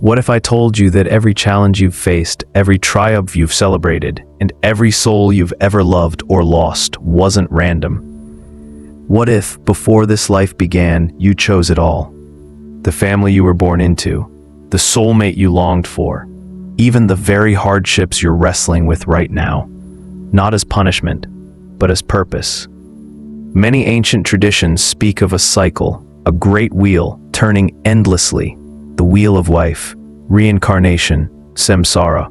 What if I told you that every challenge you've faced, every triumph you've celebrated, and every soul you've ever loved or lost wasn't random? What if, before this life began, you chose it all? The family you were born into, the soulmate you longed for, even the very hardships you're wrestling with right now, not as punishment, but as purpose. Many ancient traditions speak of a cycle, a great wheel turning endlessly, the wheel of life, reincarnation, samsara.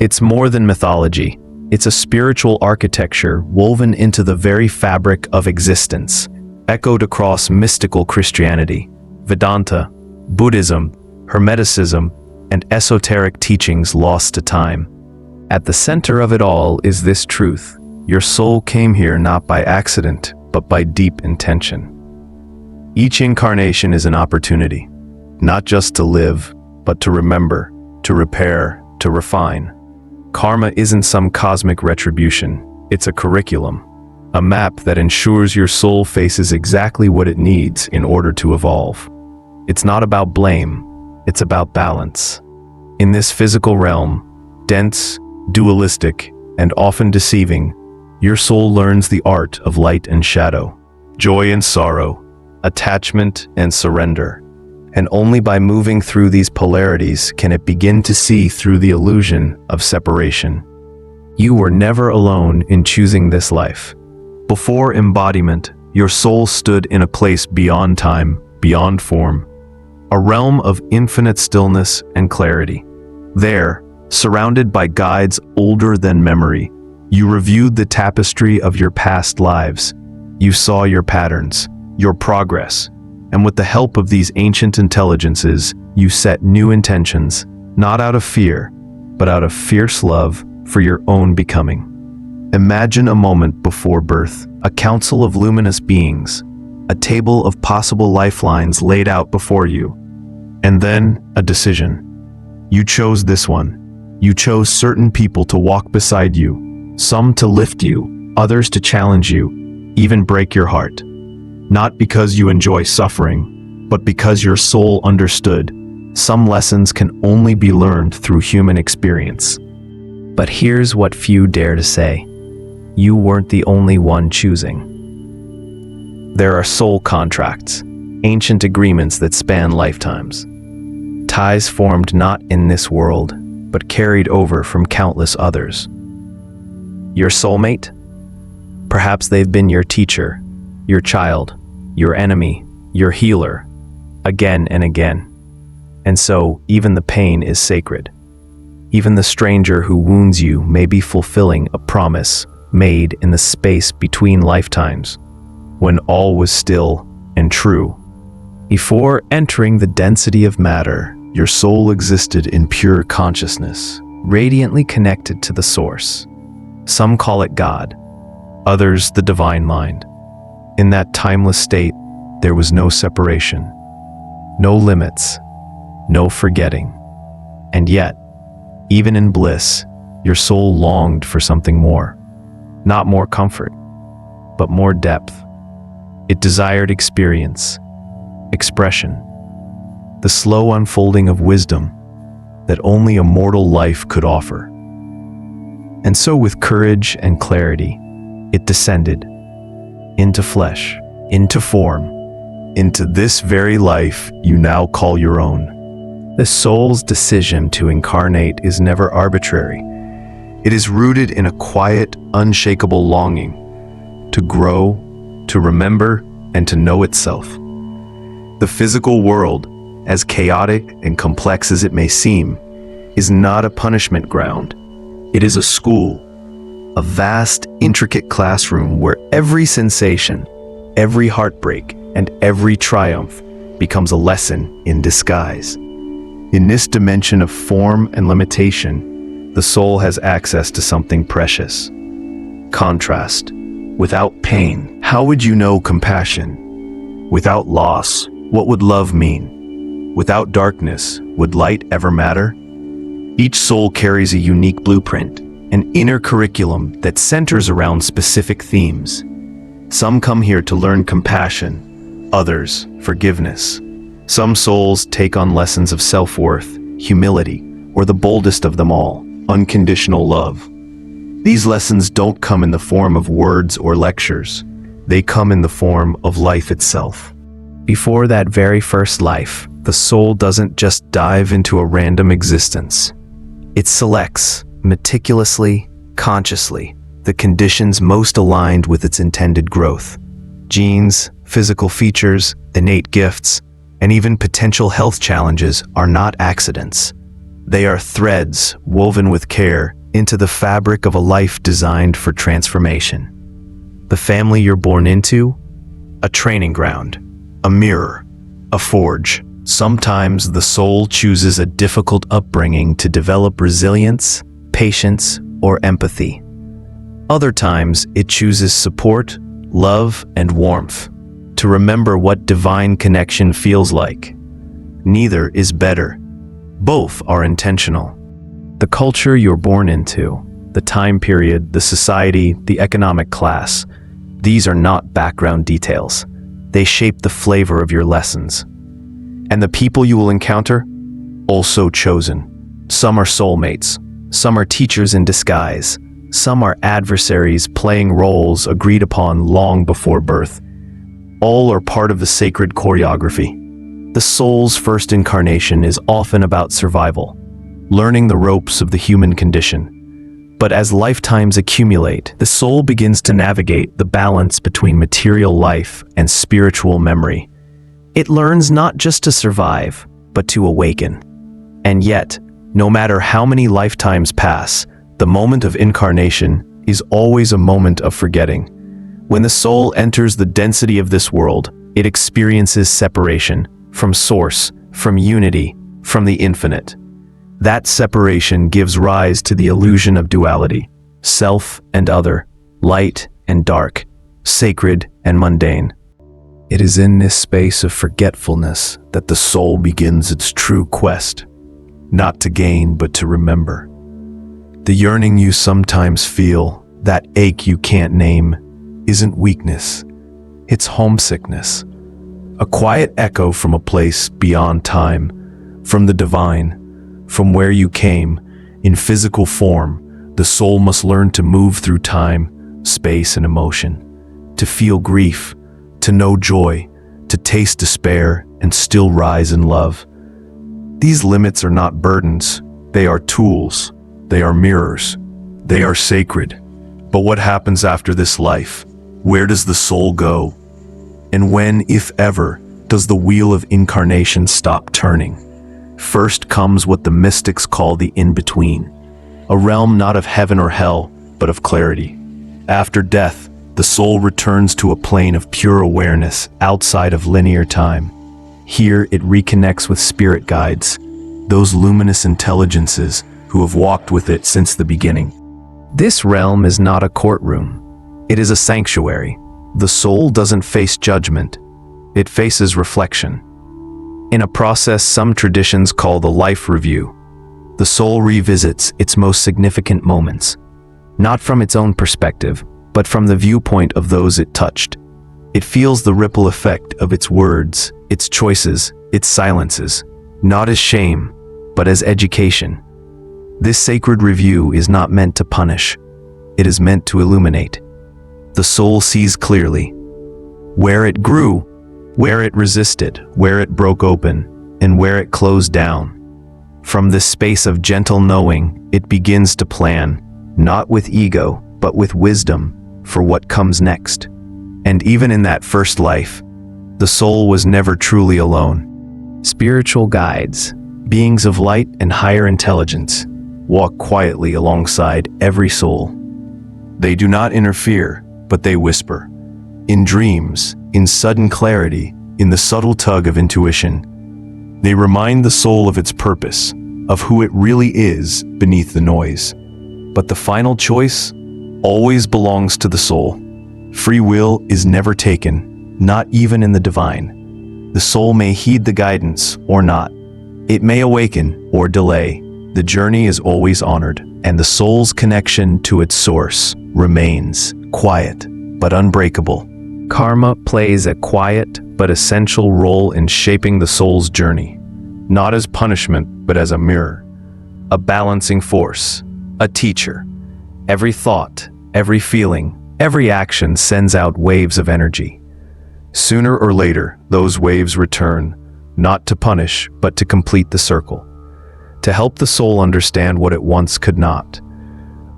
It's more than mythology. It's a spiritual architecture woven into the very fabric of existence, echoed across mystical Christianity, Vedanta, Buddhism, Hermeticism, and esoteric teachings lost to time. At the center of it all is this truth: your soul came here not by accident, but by deep intention. Each incarnation is an opportunity, not just to live, but to remember, to repair, to refine. Karma isn't some cosmic retribution, it's a curriculum, a map that ensures your soul faces exactly what it needs in order to evolve. It's not about blame, it's about balance. In this physical realm, dense, dualistic, and often deceiving, your soul learns the art of light and shadow, joy and sorrow, attachment and surrender. And only by moving through these polarities can it begin to see through the illusion of separation. You were never alone in choosing this life. Before embodiment, your soul stood in a place beyond time, beyond form, a realm of infinite stillness and clarity. There, surrounded by guides older than memory, you reviewed the tapestry of your past lives. You saw your patterns, your progress, and with the help of these ancient intelligences, you set new intentions, not out of fear, but out of fierce love for your own becoming. Imagine a moment before birth, a council of luminous beings, a table of possible lifelines laid out before you, and then a decision. You chose this one. You chose certain people to walk beside you, some to lift you, others to challenge you, even break your heart. Not because you enjoy suffering, but because your soul understood some lessons can only be learned through human experience. But here's what few dare to say: you weren't the only one choosing. There are soul contracts, ancient agreements that span lifetimes. Ties formed not in this world, but carried over from countless others. Your soulmate? Perhaps they've been your teacher, your child, your enemy, your healer, again and again. And so, even the pain is sacred. Even the stranger who wounds you may be fulfilling a promise made in the space between lifetimes, when all was still and true. Before entering the density of matter, your soul existed in pure consciousness, radiantly connected to the source. Some call it God, others the divine mind. In that timeless state, there was no separation, no limits, no forgetting. And yet, even in bliss, your soul longed for something more. Not more comfort, but more depth. It desired experience, expression, the slow unfolding of wisdom that only a mortal life could offer. And so with courage and clarity, it descended into flesh, into form, into this very life you now call your own. The soul's decision to incarnate is never arbitrary. It is rooted in a quiet, unshakable longing to grow, to remember, and to know itself. The physical world, as chaotic and complex as it may seem, is not a punishment ground. It is a school, a vast, intricate classroom where every sensation, every heartbreak, and every triumph becomes a lesson in disguise. In this dimension of form and limitation, the soul has access to something precious: contrast. Without pain, how would you know compassion? Without loss, what would love mean? Without darkness, would light ever matter? Each soul carries a unique blueprint, an inner curriculum that centers around specific themes. Some come here to learn compassion, others forgiveness. Some souls take on lessons of self-worth, humility, or the boldest of them all, unconditional love. These lessons don't come in the form of words or lectures. They come in the form of life itself. Before that very first life, the soul doesn't just dive into a random existence. It selects, meticulously, consciously, the conditions most aligned with its intended growth. Genes, physical features, innate gifts, and even potential health challenges are not accidents. They are threads woven with care into the fabric of a life designed for transformation. The family you're born into? A training ground, a mirror, a forge. Sometimes the soul chooses a difficult upbringing to develop resilience, patience, or empathy. Other times it chooses support, love, and warmth, to remember what divine connection feels like. Neither is better. Both are intentional. The culture you're born into, the time period, the society, the economic class, these are not background details. They shape the flavor of your lessons. And the people you will encounter? Also chosen. Some are soulmates. Some are teachers in disguise. Some are adversaries playing roles agreed upon long before birth. All are part of the sacred choreography. The soul's first incarnation is often about survival, learning the ropes of the human condition. But as lifetimes accumulate, the soul begins to navigate the balance between material life and spiritual memory. It learns not just to survive, but to awaken. And yet, no matter how many lifetimes pass, the moment of incarnation is always a moment of forgetting. When the soul enters the density of this world, it experiences separation from source, from unity, from the infinite. That separation gives rise to the illusion of duality, self and other, light and dark, sacred and mundane. It is in this space of forgetfulness that the soul begins its true quest, not to gain but to remember. The yearning you sometimes feel, that ache you can't name, isn't weakness, it's homesickness. A quiet echo from a place beyond time, from the divine, from where you came. In physical form, the soul must learn to move through time, space, and emotion, to feel grief, to know joy, to taste despair, and still rise in love. These limits are not burdens, they are tools, they are mirrors, they are sacred. But what happens after this life? Where does the soul go? And when, if ever, does the wheel of incarnation stop turning? First comes what the mystics call the in-between, a realm not of heaven or hell, but of clarity. After death, the soul returns to a plane of pure awareness outside of linear time. Here it reconnects with spirit guides, those luminous intelligences who have walked with it since the beginning. This realm is not a courtroom. It is a sanctuary. The soul doesn't face judgment. It faces reflection. In a process some traditions call the life review, the soul revisits its most significant moments, not from its own perspective, but from the viewpoint of those it touched. It feels the ripple effect of its words, its choices, its silences, not as shame, but as education. This sacred review is not meant to punish. It is meant to illuminate. The soul sees clearly where it grew, where it resisted, where it broke open, and where it closed down. From this space of gentle knowing, it begins to plan, not with ego, but with wisdom, for what comes next. And even in that first life, the soul was never truly alone. Spiritual guides, beings of light and higher intelligence, walk quietly alongside every soul. They do not interfere, but they whisper. In dreams, in sudden clarity, in the subtle tug of intuition, they remind the soul of its purpose, of who it really is beneath the noise. But the final choice always belongs to the soul. Free will is never taken, not even in the divine. The soul may heed the guidance or not. It may awaken or delay. The journey is always honored, and the soul's connection to its source remains quiet but unbreakable. Karma plays a quiet but essential role in shaping the soul's journey. not as punishment, but as a mirror, a balancing force, a teacher. Every thought, every feeling, every action sends out waves of energy. Sooner or later, those waves return, not to punish, but to complete the circle, to help the soul understand what it once could not.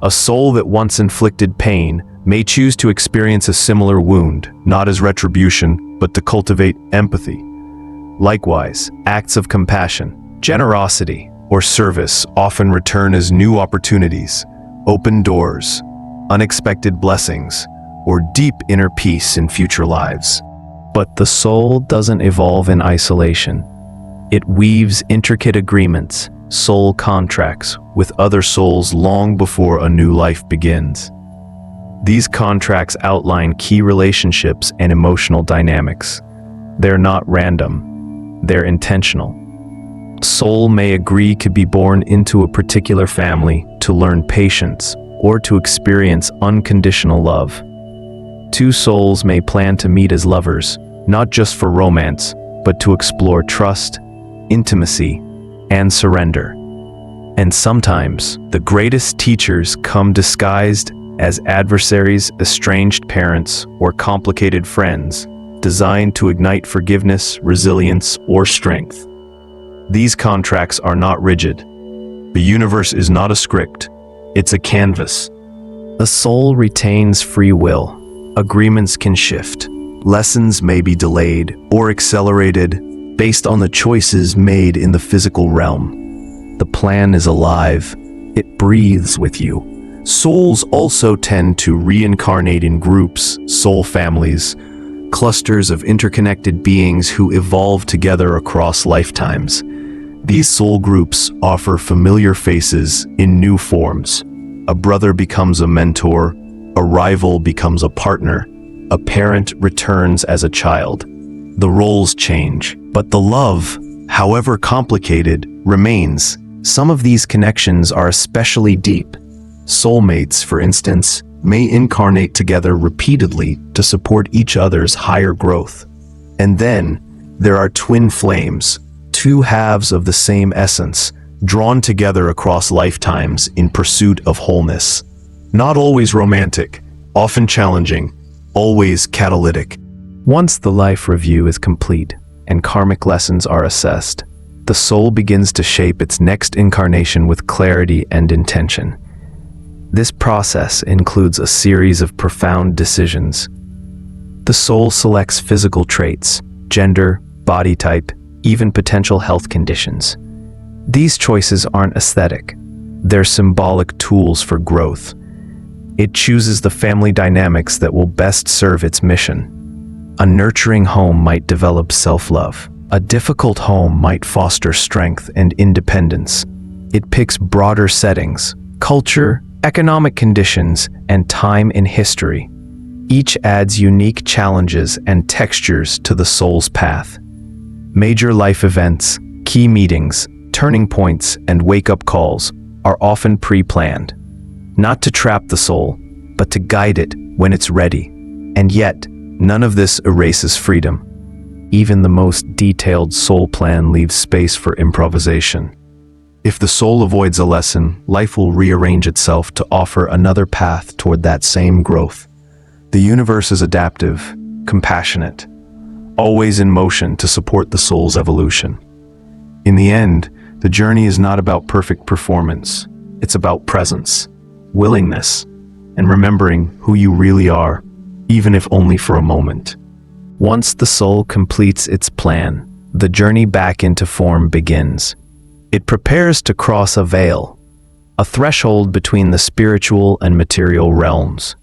A soul that once inflicted pain may choose to experience a similar wound, not as retribution, but to cultivate empathy. Likewise, acts of compassion, generosity, or service often return as new opportunities, open doors, unexpected blessings, or deep inner peace in future lives. But the soul doesn't evolve in isolation. It weaves intricate agreements, soul contracts, with other souls long before a new life begins. These contracts outline key relationships and emotional dynamics. They're not random, they're intentional. Soul may agree to be born into a particular family, to learn patience, or to experience unconditional love. Two souls may plan to meet as lovers, not just for romance, but to explore trust, intimacy, and surrender. And sometimes, the greatest teachers come disguised as adversaries, estranged parents, or complicated friends, designed to ignite forgiveness, resilience, or strength. These contracts are not rigid. The universe is not a script, it's a canvas. The soul retains free will. Agreements can shift. Lessons may be delayed or accelerated based on the choices made in the physical realm. The plan is alive. It breathes with you. Souls also tend to reincarnate in groups, soul families, clusters of interconnected beings who evolve together across lifetimes. These soul groups offer familiar faces in new forms. A brother becomes a mentor, a rival becomes a partner, a parent returns as a child. The roles change, but the love, however complicated, remains. Some of these connections are especially deep. Soulmates, for instance, may incarnate together repeatedly to support each other's higher growth. And then, there are twin flames, two halves of the same essence, drawn together across lifetimes in pursuit of wholeness. Not always romantic, often challenging, always catalytic. Once the life review is complete and karmic lessons are assessed, the soul begins to shape its next incarnation with clarity and intention. This process includes a series of profound decisions. The soul selects physical traits, gender, body type, even potential health conditions. These choices aren't aesthetic. They're symbolic tools for growth. It chooses the family dynamics that will best serve its mission. A nurturing home might develop self-love. A difficult home might foster strength and independence. It picks broader settings, culture, economic conditions, and time in history. Each adds unique challenges and textures to the soul's path. Major life events, key meetings, turning points, and wake-up calls are often pre-planned, not to trap the soul, but to guide it when it's ready. And yet, none of this erases freedom. Even the most detailed soul plan leaves space for improvisation. If the soul avoids a lesson, life will rearrange itself to offer another path toward that same growth. The universe is adaptive, compassionate, always in motion to support the soul's evolution. In the end, the journey is not about perfect performance. It's about presence, willingness, and remembering who you really are, even if only for a moment. Once the soul completes its plan, the journey back into form begins. It prepares to cross a veil, a threshold between the spiritual and material realms.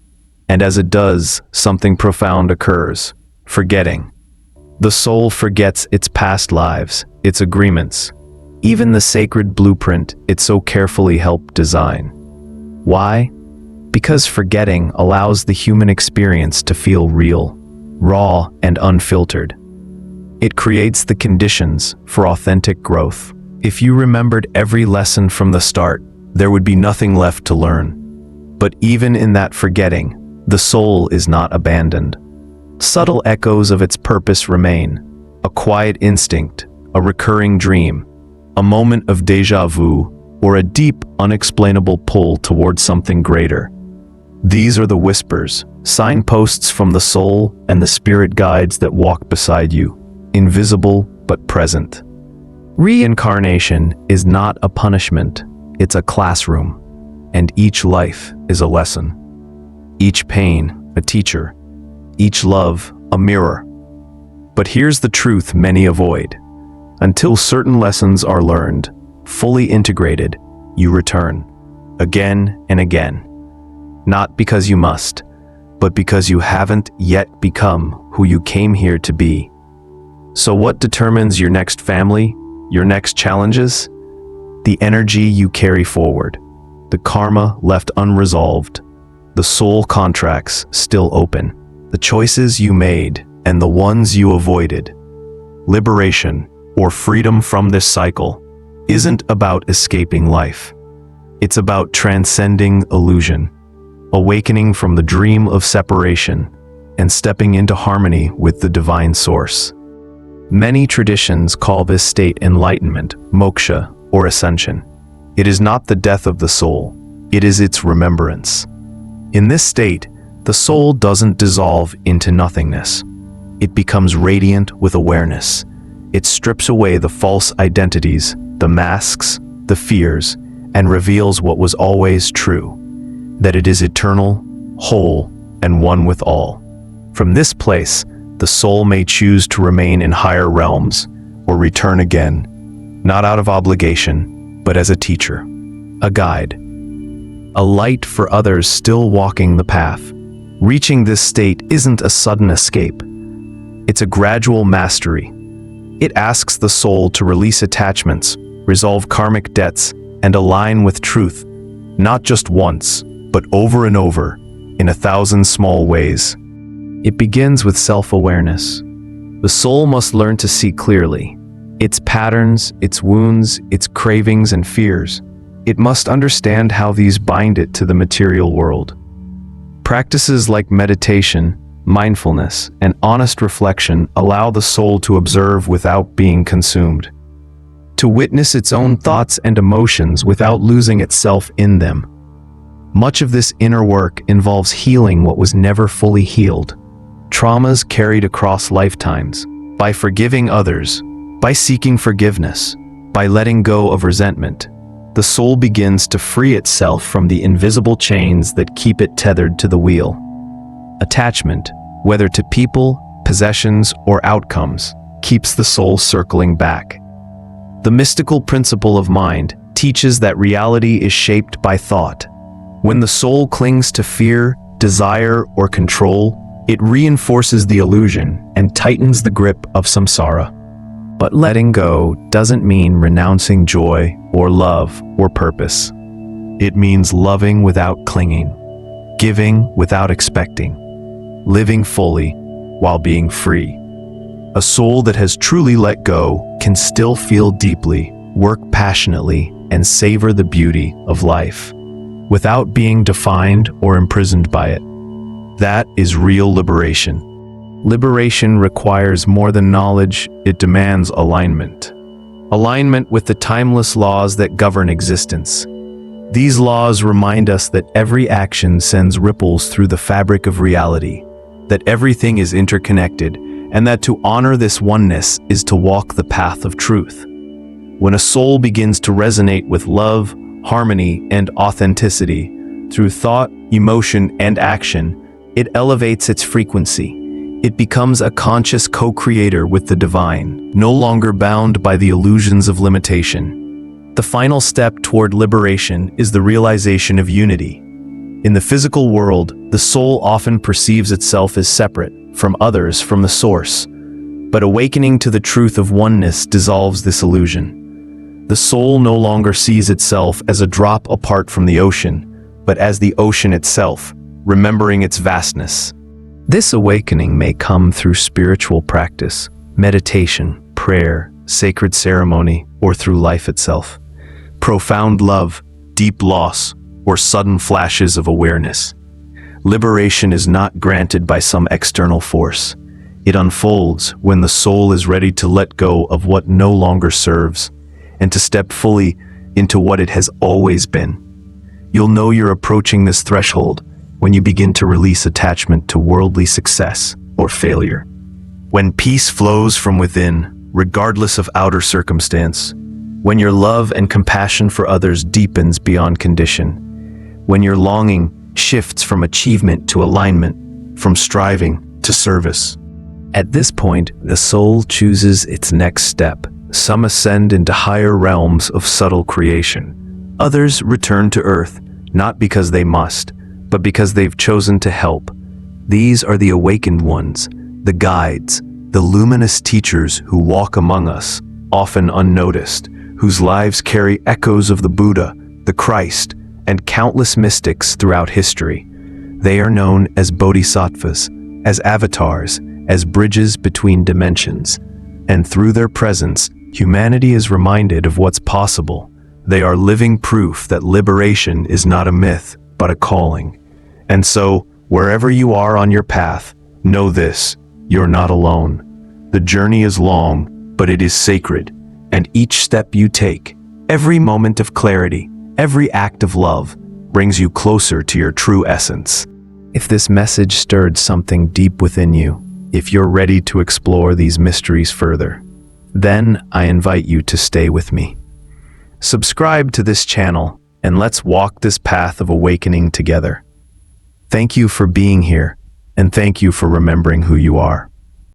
And as it does, something profound occurs: forgetting. The soul forgets its past lives, its agreements, even the sacred blueprint it so carefully helped design. Why? Because forgetting allows the human experience to feel real, raw, and unfiltered. It creates the conditions for authentic growth. If you remembered every lesson from the start, there would be nothing left to learn. But even in that forgetting, the soul is not abandoned. Subtle echoes of its purpose remain: a quiet instinct, a recurring dream, a moment of déjà vu, or a deep, unexplainable pull towards something greater. These are the whispers, signposts from the soul and the spirit guides that walk beside you, invisible but present. Reincarnation is not a punishment, it's a classroom, and each life is a lesson. Each pain, a teacher. Each love, a mirror. But here's the truth many avoid. Until certain lessons are learned, fully integrated, you return, again and again. Not because you must, but because you haven't yet become who you came here to be. So what determines your next family, your next challenges? The energy you carry forward, the karma left unresolved, the soul contracts still open, the choices you made and the ones you avoided. Liberation, or freedom from this cycle, isn't about escaping life. It's about transcending illusion, awakening from the dream of separation, and stepping into harmony with the divine source. Many traditions call this state enlightenment, moksha, or ascension. It is not the death of the soul, it is its remembrance. In this state, the soul doesn't dissolve into nothingness. It becomes radiant with awareness. It strips away the false identities, the masks, the fears, and reveals what was always true, that it is eternal, whole, and one with all. From this place, the soul may choose to remain in higher realms or return again, not out of obligation, but as a teacher, a guide, a light for others still walking the path. Reaching this state isn't a sudden escape. It's a gradual mastery. It asks the soul to release attachments, resolve karmic debts, and align with truth, not just once, but over and over, in 1,000 small ways. It begins with self-awareness. The soul must learn to see clearly its patterns, its wounds, its cravings and fears. It must understand how these bind it to the material world. Practices like meditation, mindfulness, and honest reflection allow the soul to observe without being consumed, to witness its own thoughts and emotions without losing itself in them. Much of this inner work involves healing what was never fully healed, traumas carried across lifetimes. By forgiving others, by seeking forgiveness, by letting go of resentment, the soul begins to free itself from the invisible chains that keep it tethered to the wheel. Attachment, whether to people, possessions, or outcomes, keeps the soul circling back. The mystical principle of mind teaches that reality is shaped by thought. When the soul clings to fear, desire, or control, it reinforces the illusion and tightens the grip of samsara. But letting go doesn't mean renouncing joy or love or purpose. It means loving without clinging, giving without expecting, living fully while being free. A soul that has truly let go can still feel deeply, work passionately, and savor the beauty of life, without being defined or imprisoned by it. That is real liberation. Liberation requires more than knowledge, it demands alignment. Alignment with the timeless laws that govern existence. These laws remind us that every action sends ripples through the fabric of reality, that everything is interconnected, and that to honor this oneness is to walk the path of truth. When a soul begins to resonate with love, harmony, and authenticity, through thought, emotion, and action, it elevates its frequency. It becomes a conscious co-creator with the divine, no longer bound by the illusions of limitation. The final step toward liberation is the realization of unity. In the physical world, the soul often perceives itself as separate from others, from the source. But awakening to the truth of oneness dissolves this illusion. The soul no longer sees itself as a drop apart from the ocean, but as the ocean itself, remembering its vastness. This awakening may come through spiritual practice, meditation, prayer, sacred ceremony, or through life itself. Profound love, deep loss, or sudden flashes of awareness. Liberation is not granted by some external force. It unfolds when the soul is ready to let go of what no longer serves and to step fully into what it has always been. You'll know you're approaching this threshold when you begin to release attachment to worldly success or failure. When peace flows from within, regardless of outer circumstance, when your love and compassion for others deepens beyond condition, when your longing shifts from achievement to alignment, from striving to service. At this point, the soul chooses its next step. Some ascend into higher realms of subtle creation. Others return to earth, not because they must, but because they've chosen to help. These are the awakened ones, the guides, the luminous teachers who walk among us, often unnoticed, whose lives carry echoes of the Buddha, the Christ, and countless mystics throughout history. They are known as bodhisattvas, as avatars, as bridges between dimensions. And through their presence, humanity is reminded of what's possible. They are living proof that liberation is not a myth, but a calling. And so, wherever you are on your path, know this: you're not alone. The journey is long, but it is sacred. And each step you take, every moment of clarity, every act of love, brings you closer to your true essence. If this message stirred something deep within you, if you're ready to explore these mysteries further, then I invite you to stay with me. Subscribe to this channel, and let's walk this path of awakening together. Thank you for being here, and thank you for remembering who you are.